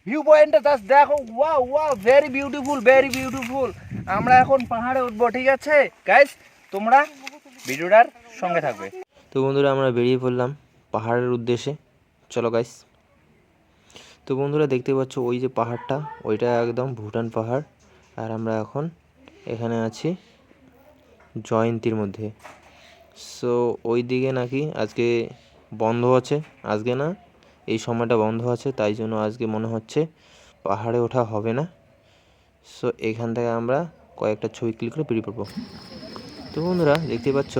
View পয়েন্টটা just দেখো, wow wow, very beautiful, very beautiful. আমরা এখন পাহাড়ে উঠবো, ঠিক আছে গাইস? তোমরা ভিডিওটার সঙ্গে থাকবে। তো বন্ধুরা আমরা বেরিয়ে পড়লাম পাহাড়ের উদ্দেশ্যে। চলো গাইস। তো বন্ধুরা দেখতে পাচ্ছ ওই যে পাহাড়টা, ওইটা একদম ভুটান পাহাড়। আর আমরা এখন এখানে আছি জয়ন্তীর মধ্যে। সো ওই দিকে নাকি আজকে বন্ধ আছে, আজকে না এই সময়টা বন্ধ আছে, তাই জন্য আজকে মনে হচ্ছে পাহাড়ে ওঠা হবে না। সো এখান থেকে আমরা কয়েকটা ছবি ক্লিক করে বেরিয়ে পড়বো। তো বন্ধুরা দেখতে পাচ্ছ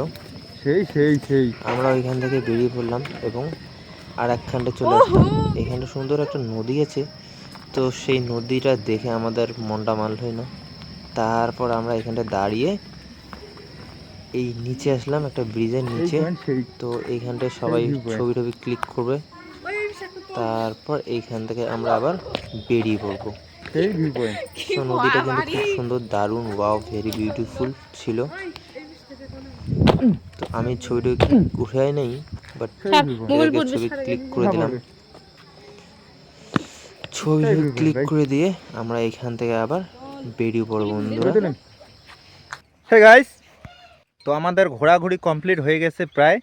সেই সেই সেই আমরা ওইখান থেকে বেরিয়ে পড়লাম এবং আর একখানটা চলে আসলাম। এখানটা সুন্দর একটা নদী আছে, তো সেই নদীটা দেখে আমাদের মনটা মানল হয় না। তারপর আমরা এখানটা দাঁড়িয়ে এই নিচে আসলাম, একটা ব্রিজের নিচে। তো এইখানটায় সবাই ছবি টবি ক্লিক করবে, তারপর এইখান থেকে আমরা আবার বেরিয়ে পড়বো। তো নদীটা কিন্তু খুব সুন্দর, দারুণ, ওয়াও, ভেরি বিউটিফুল ছিল। তো আমি ছবিটা উঠাই নেই, বাট ছবি ক্লিক করে দিলাম। ছবি ক্লিক করে দিয়ে আমরা এখান থেকে আবার বেরিয়ে পড়বো বন্ধুরা। হে গাইস, তো আমাদের ঘোরাঘুরি কমপ্লিট হয়ে গেছে প্রায়।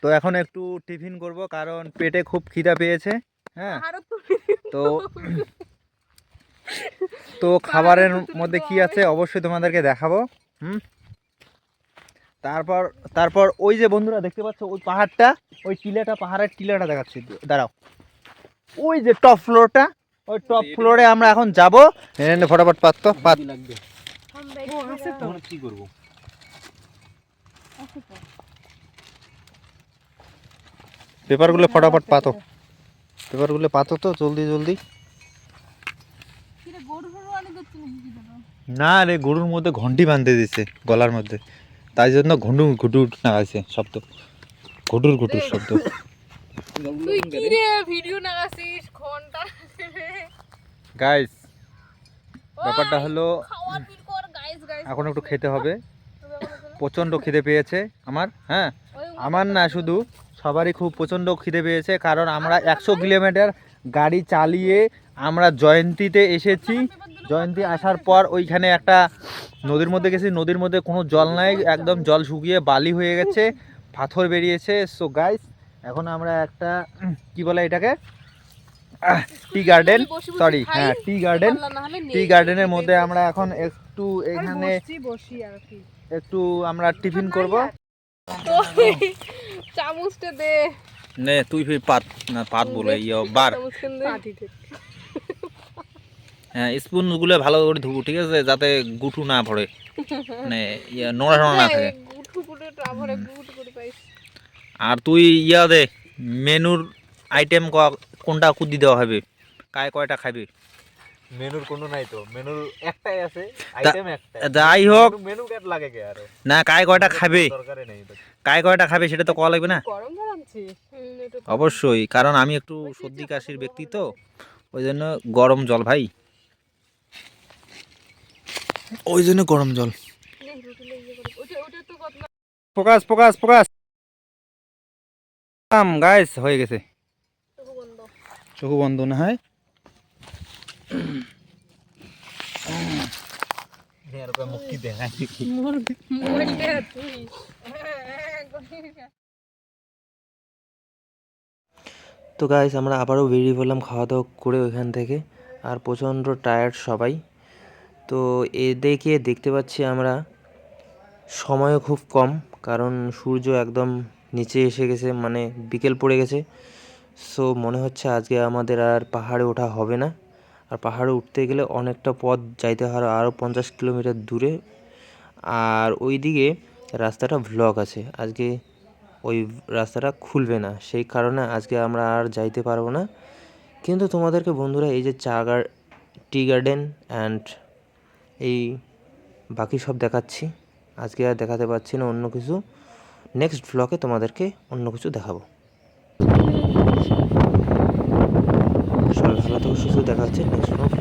তো এখন একটু টিফিন করব, কারণ পেটে খুব খিদা পেয়েছে। হ্যাঁ, তো তো খাবারের মধ্যে কি আছে অবশ্যই তোমাদেরকে দেখাবো। তারপর তারপর ওই যে বন্ধুরা দেখতে পাচ্ছ ওই পাহাড়টা, ওই টিলাটা, পাহাড়ের টিলাটা দেখাচ্ছি, দাঁড়াও। ওই যে টপ ফ্লোরটা, ওই টপ ফ্লোরে আমরা এখন যাবো। ফটাফট পাত তো পাত লাগবে, কি করবো? পেপারগুলো ফটাফট পাতো, পেপারগুলো পাতো তো জলদি জলদি। না রে, গরুর মধ্যে ঘন্টি বাঁধতে দিছে গলার মধ্যে, তাই জন্য ঘুটু ঘুটু নাগাইছে শব্দ, ঘুটুর ঘুটুর শব্দ। তুই কি রে ভিডিও নাগাছিস ঘন্টা? গাইস, ব্যাপারটা হলো খাওয়ার বিল কর গাইস গাইস। এখন একটু খেতে হবে, প্রচণ্ড খিদে পেয়েছে আমার। হ্যাঁ, আমার না শুধু, সবারই খুব প্রচণ্ড খিদে পেয়েছে, কারণ আমরা 100 কিলোমিটার গাড়ি চালিয়ে আমরা জয়ন্তীতে এসেছি। জয়ন্তী আসার পর ওইখানে একটা নদীর মধ্যে গেছি, নদীর মধ্যে কোনো জল নাই, একদম জল শুকিয়ে বালি হয়ে গেছে, পাথর বেরিয়েছে। সো গাইস, এখন আমরা একটা কি বলে এটাকে, টি গার্ডেন, সরি হ্যাঁ টি গার্ডেন, টি গার্ডেনের মধ্যে আমরা এখন একটু এখানে একটু আমরা টিফিন করব। চামচটা দে নে তুই ফির পাত না, পাত বলে ইয়ে বার। হ্যাঁ, স্পুন গুলো ভালো করে ধুবো, ঠিক আছে, যাতে গুটু না ভরে, মানে ইয়া নোংরা টোংরা না থাকে। আর তুই ইয়া দে, মেনুর আইটেম কোনটা কুদি দেওয়া হবে, কায় কয়টা খাবে? মেনুর কোনো নাই তো, মেনুর একটাই আছে, আইটেম একটাই। যাই হোক, মেনু কার্ড লাগে কে আর না কায় কয়টা খাবে, দরকারই নেই তো। কায় কয়টা খাবে সেটা তো কওয়া লাগবে না। গরম জল আনছি অবশ্যই, কারণ আমি একটু সর্দি কাশির ব্যক্তি, তো ওই জন্য গরম জল ভাই, ওই জন্য গরম জল। ফোকাস ফোকাস ফোকাস, গাইস হয়ে গেছে, চোখ বন্ধ না হয়। মুক্তি দেয় তো গাইস আমরা আবারও বেরিয়ে পড়লাম খাওয়া দাওয়া করে ওইখান থেকে, আর প্রচণ্ড টায়ার্ড সবাই। তো এদিকে দেখতে পাচ্ছি আমরা সময়ও খুব কম, কারণ সূর্য একদম নিচে এসে গেছে, মানে বিকেল পড়ে গেছে। সো মনে হচ্ছে আজকে আমাদের আর পাহাড়ে ওঠা হবে না। আর পাহাড়ে উঠতে গেলে অনেকটা পথ যাইতে হয়, আরও 50 কিলোমিটার দূরে। আর ওই দিকে রাস্তাটা ব্লক আছে, আজকে ওই রাস্তাটা খুলবে না, সেই কারণে আজকে আমরা আর যাইতে পারবো না। কিন্তু তোমাদেরকে বন্ধুরা এই যে টি গার্ডেন অ্যান্ড এই বাকি সব দেখাচ্ছি, আজকে আর দেখাতে পারছি না অন্য কিছু। নেক্সট ব্লগে তোমাদেরকে অন্য কিছু দেখাবো। সবাই ভালো থাকো, সুস্থ, দেখা হচ্ছে নেক্সট ব্লগে।